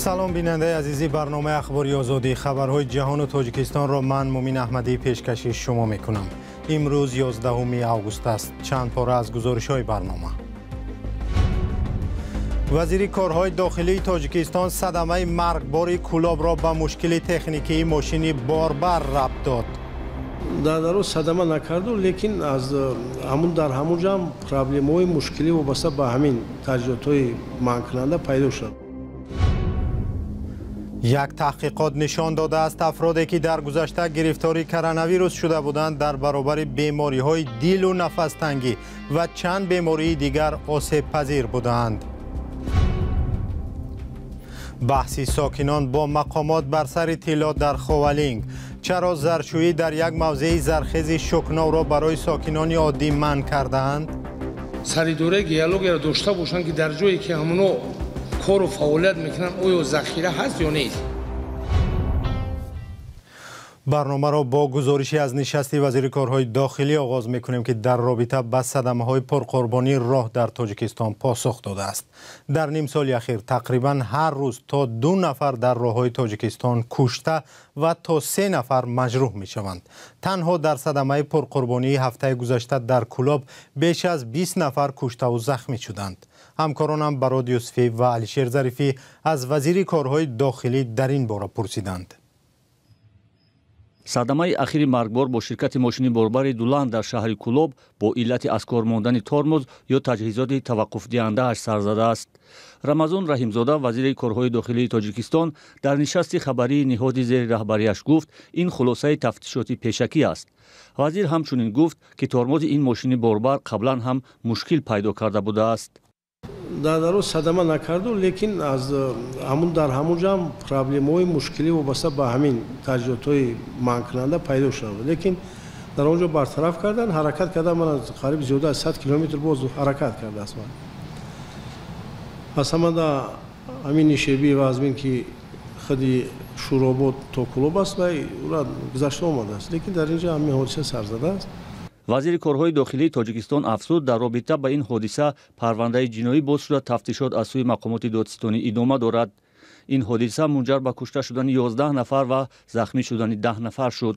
سلام بیننده عزیزی برنامه اخباری آزادی خبرهای جهان و تاجیکستان را من مومین احمدی پیشکش شما میکنم. امروز 11 آگوست است. چند پاره از گزارش‌های برنامه. وزیر کارهای داخلی تاجیکستان صدمه مرگبار کولاب را به مشکل تکنیکی ماشین باربر ربط داد. در صدمه نکرد لیکن از همون در همونجا هم پرابلم‌های مشکلی وابسته به همین تجهیزات‌های مانع پیدا شد. یک تحقیقات نشان داده است افرادی که در گذشته گرفتاری کرونا ویروس شده بودند در برابر بیماری‌های دل و نفس تنگی و چند بیماری دیگر آسیب پذیر بودند. بحثی ساکنان با مقامات بر سر طلا در خوالینگ. چرا زرشویی در یک موضع زرخیز شوکناو را برای ساکنان عادی منع کردند؟ سریدوره دیالوگ را داشته باشند که در جایی که همونو کار و فعالیت میکنن آیا ذخیره هست یا نیست. برنامه را با گزارشی از نشست وزیر کارهای داخلی آغاز میکنیم که در رابطه با صدمه‌های پرقربانی راه در تاجیکستان پاسخ داده است. در نیم سال اخیر تقریبا هر روز تا 2 نفر در راههای تاجیکستان کشته و تا 3 نفر مجروح میشوند. تنها در صدمه پرقربانی هفته گذشته در کولاب بیش از 20 نفر کشته و زخمی شدند. همکارانم براد یوسفی و علیشیر ظریفی از وزیر کارهای داخلی در این باره پرسیدند. صدمه اخیر مرگبار با شرکت ماشین باربر دولان در شهر کولاب با علت از کار ماندن ترمز یا تجهیزات توقف دهنده اش سر زده است. رمضان رحیمزاده وزیر کارهای داخلی تاجیکستان در نشست خبری نهاد زیر رهبریش گفت این خلاصه تفتیشاتی پیشکی است. وزیر همچنین گفت که ترمز این ماشین باربر قبلا هم مشکل پیدا کرده بوده است. در صدمه نکرد لیکن از همون در همونجا هم پرابلم‌های مشکلی وابسته به همین تجهیزات‌های مانع پیدا شد لیکن در اونجا برطرف کردن حرکت کردن. من قریب زیاده از 100 کیلومتر باز حرکت کرده است. اصلا در همین شیبی و از این که خودی شورابات تا کلوب است و اون گذشته آمده است لیکن در اینجا همین حادثه سر زده است. وزیر کارهای داخلی تاجیکستان افزود در رابطه با این حادثه پرونده جنایی باز شده تفتیشات از سوی مقامات دادستانی ادامه دارد. این حادثه منجر به کشته شدن 11 نفر و زخمی شدن 10 نفر شد.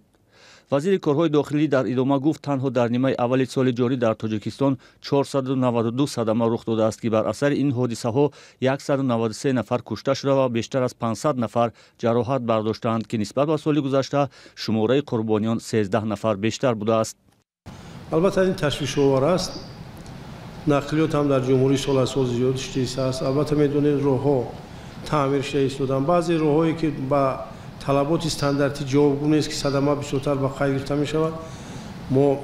وزیر کارهای داخلی در ادامه گفت تنها در نیمه اول سال جاری در تاجیکستان 492 صدمه رخ داده است که بر اثر این حادثه ها 193 نفر کشته شده و بیشتر از 500 نفر جراحت برداشتند که نسبت به سال گذشته شماره قربانیان 13 نفر بیشتر بوده است. البته این تشویش آور است. نقلیات هم در جمهوری سال‌ها زیاد شده است. البته میدونید راه‌ها تعمیر شده ایستادن. بعضی راه‌هایی که با طلبات استانداردی جوابگو نیست که صدمه بیشتر به خیر گرفته می شود. ما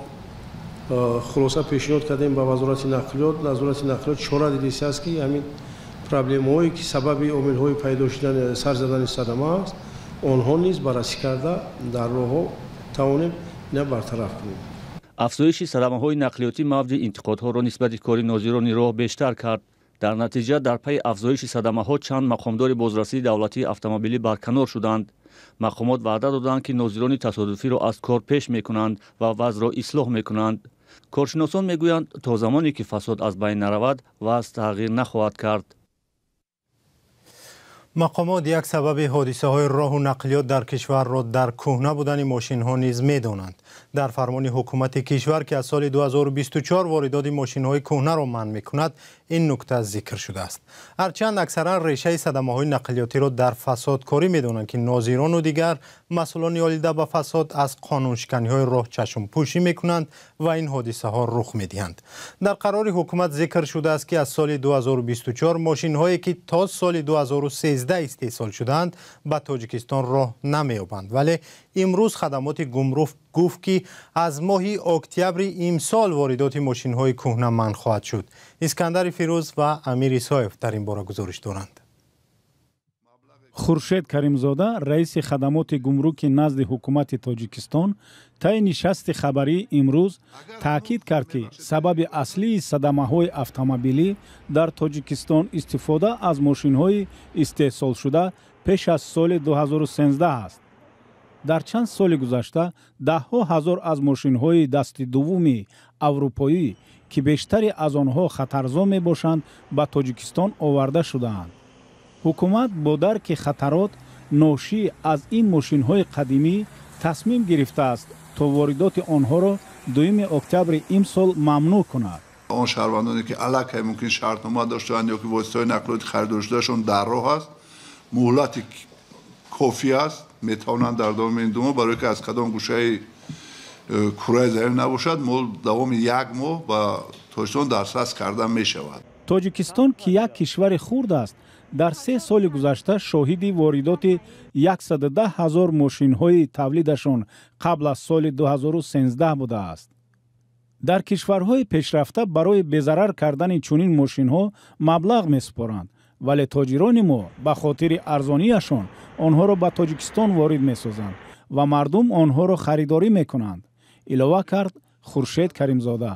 خلاصه پیشنهاد کردیم به وزارت نقلیات چاره دیده است که همین پرابلم‌هایی که سبب عامل‌های پیدا شدن سر زدن صدمه است آنها نیز بررسی کرده در راه‌ها توانیم نه برطرف کنیم. افزایش صدمه‌های نقلیاتی موجب انتقادها را نسبت کار ناظران راه بیشتر کرد. در نتیجه در پی افزایش صدمه‌ها چند مقامدار بازرسی دولتی اتومبیلی برکنار شدند. مقامات وعده دادند که ناظران تصادفی را از کار پیش می‌کنند و وضع را اصلاح می‌کنند. کارشناسان می‌گویند تا زمانی که فساد از بین نرود وضع تغییر نخواهد کرد. مقامات یک سبب حادثه های راه و نقلیات در کشور را در کهنه بودن ماشین ها نیز می دانند. در فرمان حکومت کشور که از سال 2024 واردات ماشین های کهنه را منع می کند این نکته ذکر شده است. هرچند اکثرا ریشه صدمه های نقلیاتی را در فسادکاری می دانند که ناظران و دیگر مسئولان آلیده به فساد از قانون شکنی های راه چشم پوشی می کنند و این حادثه ها رخ می دهند. در قرار حکومت ذکر شده است که از سال 2024 ماشین هایی که تا سال 2013 استحصال شدند به تاجیکستان راه نمی‌یابند، ولی امروز خدمات گمرک گفت که از ماه اکتبر امسال واردات ماشین های کهنه منع خواهد شد. اسکندر فیروز و امیر اسایف در این باره گزارش دارند. خورشید کریمزاده رئیس خدمات گمرک نزد حکومت تاجیکستان طی نشست خبری امروز تاکید کرد که سبب اصلی صدمه‌های اتومبیلی در تاجیکستان استفاده از ماشین‌های استحصال شده پیش از سال 2013 است. در چند سال گذشته ده‌ها هزار از ماشین‌های دست دومی اروپایی که بیشتری از آنها خطرزا می‌باشند به تاجیکستان آورده شده‌اند. حکومت با درک خطرات ناشی از این ماشین‌های قدیمی تصمیم گرفته است تا واردات آنها را 2 اکتبر امسال ممنوع کند. آن شهروندانی که علاقه ممکن شرطنامه داشتند یا که واسطه نقل خریداری داشتند در راه است، مهلت کافی است، میتوانند در دوام این 2 ماه برای که از کدام گوشه کره زمین نباشد دوام 1 ماه با تاجیکستان درسرس کردن می شود. تاجیکستان که یک کشور خرد است، در 3 سال گذشته شاهد واردات 110,000 ماشین‌های تولیدشان قبل از سال 2013 بوده است. در کشورهای پیشرفته برای بی‌ضرر کردن چنین ماشین‌ها مبلغ می‌سپارند، ولی تاجران ما به خاطر ارزانیشان آنها را به تاجیکستان وارد می‌سازند و مردم آنها را خریداری می‌کنند. علاوه کرد خورشید کریمزاده.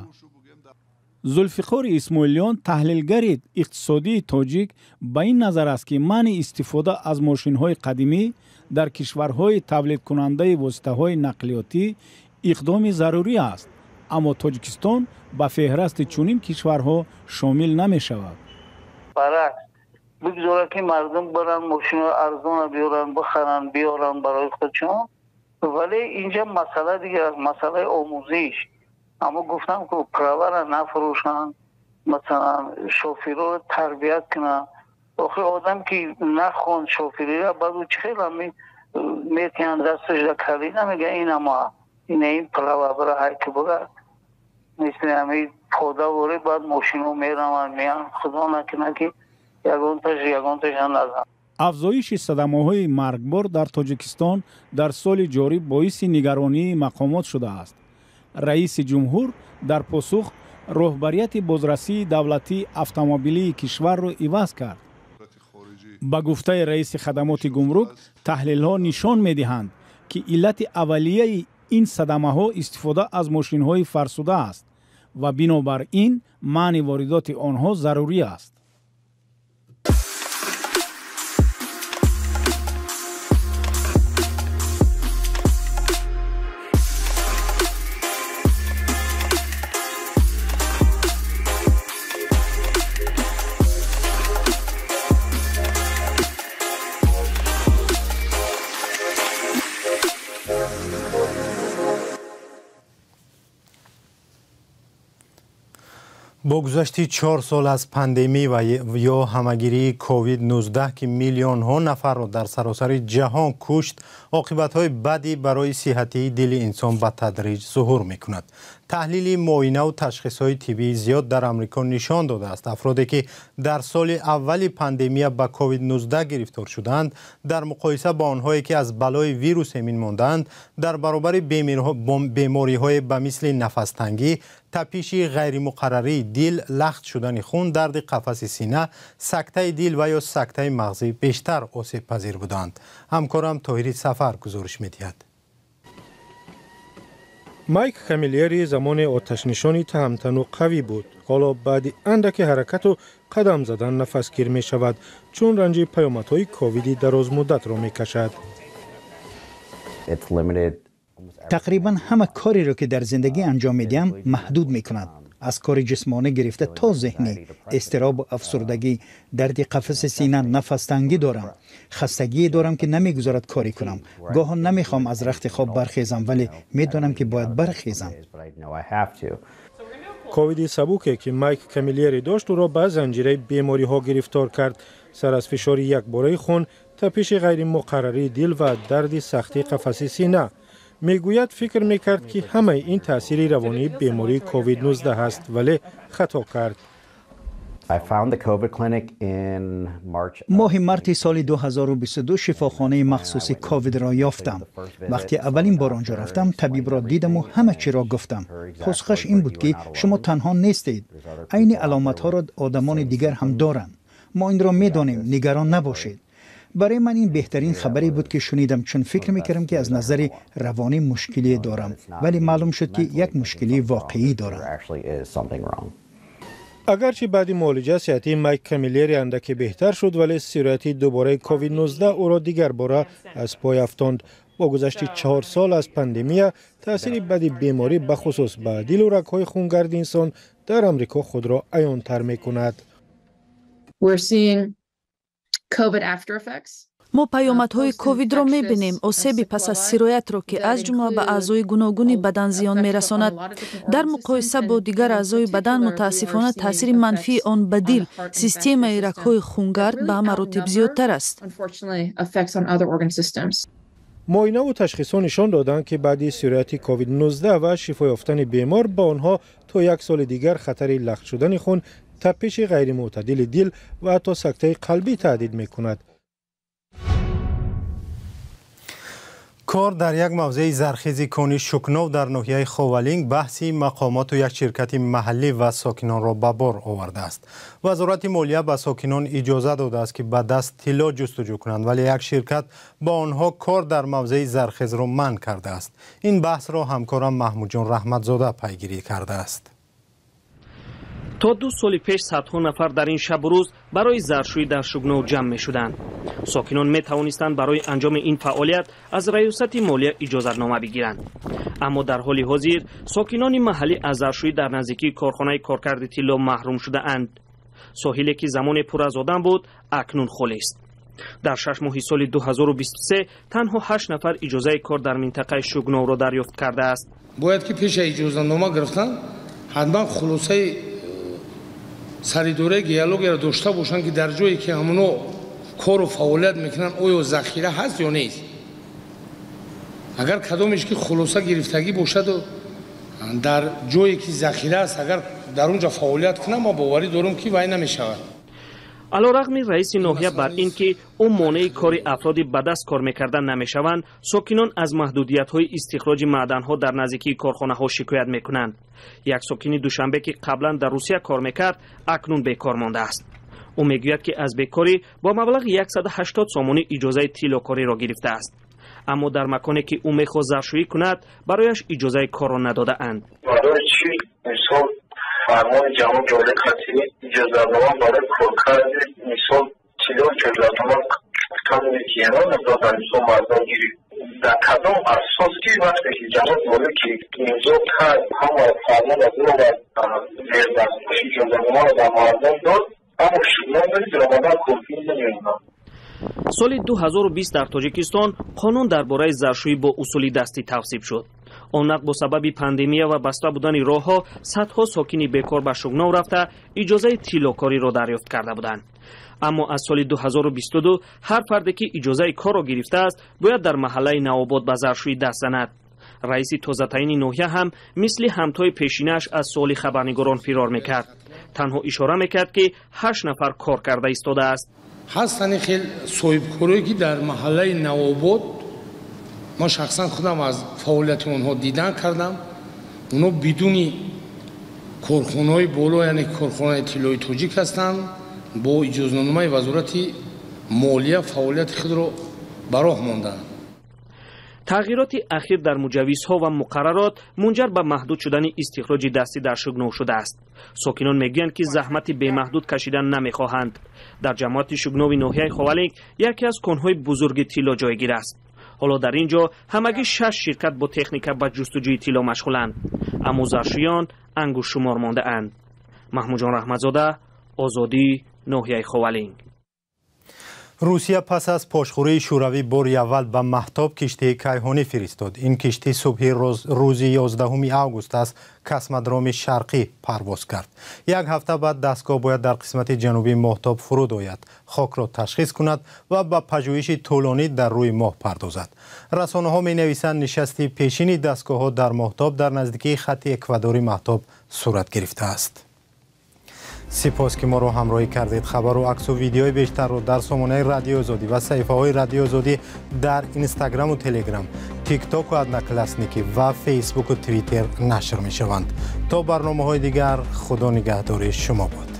زلفقار اسماعیلیان تحلیلگر اقتصادی تاجیک به این نظر است که منع استفاده از ماشین‌های قدیمی در کشورهای تولید کننده واسطه‌های نقلیاتی اقدام ضروری است، اما تاجیکستان به فهرست چنین کشورها شامل نمی‌شود. برعکس بگذاره که مردم برن ماشین ارزان بیارن بخرن بیارن برای خودشون، ولی اینجا مسئله دیگه مسئله آموزش. اما گفتم که پرور نفروشن، مثلا شوفیرها رو تربیت کنن. آخه آدم که نخوان شوفیری را بعد چه خیلی میتین دستش را کلی نمیگه این اما این پرور برای های که بگرد مثل همین پوده وره بعد ماشینو میرن میان خدا نکنه که یگانتش هم نزن. افزایش صدمه‌های مرگبار در تاجیکستان در سال جاری باعث نگرانی مقامات شده است. رئیس جمهور در پاسخ رهبریت بازرسی دولتی اتومبیلی کشور را عوض کرد. با گفته رئیس خدمات گمرک، تحلیل‌ها نشان می‌دهند که علت اولیه این صدمه‌ها استفاده از ماشین‌های فرسوده است و بنابراین منع واردات آنها ضروری است. با گذشت 4 سال از پاندمی و یا همگیری کووید 19 که میلیون ها نفر را در سراسر جهان کشت، عاقبت‌های بدی برای صحتی دل انسان به تدریج ظهور می‌کند. تحلیل معاینه و تشخیص‌های طبی زیاد در آمریکا نشان داده است افرادی که در سال اول پاندمی با کووید 19 گرفتار شدند در مقایسه با آنهایی که از بلای ویروس امین ماندند در برابر بیماری‌های به مثل نفس تنگی، تپش غیر مقرری دل، لخت شدن خون، درد قفس سینه، سکته دل و یا سکته مغزی بیشتر آسیب پذیر بودند. همکارم طاهری سفر گزارش می‌دهد. مایک کامیلیری زمان آتش نشانی تهمتن و قوی بود. حالا بعد اندک حرکت و قدم زدن نفسگیر می شود چون رنج پیامدهای کوویدی دراز مدت را می کشد. تقریبا همه کاری را که در زندگی انجام میدیم محدود می کند. از کار جسمانی گرفته تا ذهنی، اضطراب و افسردگی، درد قفس سینه، نفس تنگی دارم. خستگی دارم که نمیگذارد کاری کنم. گاهی نمیخوام از رخت خواب برخیزم ولی میدونم که باید برخیزم. کووید سبوکی که مایک کامیلیری داشت او را به زنجیره بیماری ها گرفتار کرد. سر از فشار یکباره خون، تپش غیر مقرری دل و درد سختی قفس سینه. میگوید فکر میکرد که همه این تاثیر روانی بیماری کووید 19 است ولی خطا کرد. ماه مارت سال 2022 شفاخانه مخصوص کووید را یافتم. وقتی اولین بار آنجا رفتم طبیب را دیدم و همه چی را گفتم. پاسخش این بود که شما تنها نیستید. عین علامت ها را آدمان دیگر هم دارند. ما این را میدانیم، نگران نباشید. برای من این بهترین خبری بود که شنیدم چون فکر میکردم که از نظر روانی مشکلی دارم ولی معلوم شد که یک مشکلی واقعی دارم. اگرچه بعد معالجه صحتی مایک کامیلیری اندکی بهتر شد ولی سرایت دوباره کووید 19 او را دیگر باره از پای افتاند. با گذشت 4 سال از پاندمی تاثیر بدی بیماری به خصوص به دل و رگ‌های خونگرد انسان در آمریکا خود را عیان‌تر می‌کند. мо паёмадҳои ковидро мебинем. осеби пас аз сироятро ки аз ҷумла ба аъзои гуногуни бадан зиён мерасонад. дар муқоиса бо дигар аъзои бадан мутаассифона таъсири манфии он ба дил, системаи рагҳои хунгард ба маротиб зиёдтар аст. معاینه و تشخیص نشان دادند که بعد سیرویت کووید 19 و شفا یافتن بیمار با آنها تا یک سال دیگر خطر لخت شدن خون، تپش غیر معتدل دل و حتی سکته قلبی تهدید می‌کند. کار در یک موضع زرخیزی کانی شکناو در ناحیه خوالینگ بحثی مقامات و یک شرکت محلی و ساکنان را به بار آورده است. وزارت مالیه به ساکنان اجازه داده است که به دست طلا جستجو کنند، ولی یک شرکت با آنها کار در موضع زرخیز را منع کرده است. این بحث را همکارم محمود جان رحمتزاده پیگیری کرده است. تا 2 سال پیش صدها نفر در این شب و روز برای زرشویی در شگناو جمع می شدند. ساکنان می توانستند برای انجام این فعالیت از ریاست مالیه اجازتنامه بگیرند. اما در حال حاضر ساکنان محلی از زرشویی در نزدیکی کارخانه کارکرد طلا محروم شده اند. ساحلی که زمان پر از آدم بود اکنون خالی است. در 6 ماه سال 2023 تنها 8 نفر اجازه کار در منطقه شگناو را دریافت کرده است. باید که پیش اجازتنامه گرفتن حتما خلاصه سریدوره گیالوگی را داشته باشند که در جایی که همونو کار و فعالیت میکنن آیا ذخیره هست یا نیست. اگر کدامش که خلاصه گرفتگی باشد و در جایی که ذخیره است اگر در اونجا فعالیت کنه ما باوری دارم که وای نمیشود. علیرغم رئیس ناحیه بر این که اون مانع کار افرادی به دست کار میکردن نمیشوند، ساکنان از محدودیت‌های استخراج معدن‌ها در نزدیکی کارخانه‌ها شکایت میکنند. یک ساکن دوشنبه که قبلا در روسیه کار میکرد اکنون بیکار مانده است. او میگوید که از بیکاری با مبلغ 180 سامانی اجازه طیلاکاری را گرفته است. اما در مکانی که او میخواست زرشویی کند برایش اجازه کار را نداده اند. فرمان جناب جاوید خطیبی اجازه‌نامه برای کارکرد مثال طلا اجازه‌نامه کامل کیانان دادن مثال مردم گیری در کدام اساس که وقتی که جناب جاوید که امضا کرد همه فرمان از او و زیر دستش اجازه‌نامه را به مردم داد اما شما برید رمضان کافی نمی‌بینم. سال 2020 در تاجیکستان قانون درباره زرشویی با اصول دستی تصویب شد. آن با سبب پاندمی و بسته بودن راه‌ها صدها ساکنی بیکار به شگناو رفته اجازه طیلاکاری را دریافت کرده بودند. اما از سال 2022 هر فردی که اجازه کار را گرفته است باید در محله نوآباد به زرشویی دست زند. رئیس تازه تعیین ناحیه هم مثل همتای پیشینش از سوال خبرنگاران فرار میکرد. تنها اشاره میکرد که 8 نفر کار کرده ایستاده است. هستن خیلی صاحبکاری که در محله نوآباد ما شخصا خودم از فعالیت اونها دیدن کردم. اونا بدون کارخانه‌های بالا یعنی کارخانه طلای تاجیک هستند با اجازه‌نامه وزارت مالیه فعالیت خود را به راه ماندند. تغییرات اخیر در مجوزها و مقررات منجر به محدود شدن استخراج دستی در شگناو شده است. ساکنان میگویند که زحمت بی‌محدود کشیدن نمیخواهند. در جماعت شگناو ناحیه خوالینگ یکی از کان‌های بزرگ طلا جایگیر است. حالا در اینجا همگی 6 شرکت با تکنیک به جستجوی طلا مشغولند. اما زرشویان انگشت شمار مانده اند. محمود جان رحمتزاده، آزادی، ناحیه خوالینگ. روسیه پس از پاشخوری شوروی باری اول به مهتاب کشتی کیهانی فرستاد. این کشتی صبح روز 11 آگوست از کسمدرام شرقی پرواز کرد. یک هفته بعد دستگاه باید در قسمت جنوبی مهتاب فرود آید، خاک را تشخیص کند و به پژوهش طولانی در روی ماه پردازد. رسانه ها می نویسند نشست پیشین دستگاه ها در مهتاب در نزدیکی خط اکوادوری مهتاب صورت گرفته است. سپاس که ما رو همراهی کردید. خبر و عکس و ویدیوهای بیشتر رو در سامانه رادیو آزادی و صفحه های رادیو آزادی در اینستاگرام و تلگرام، تیک تاک و ادناکلاسنیکی و فیسبوک و توییتر نشر می شوند. تا برنامه های دیگر خدا نگهدار شما باد.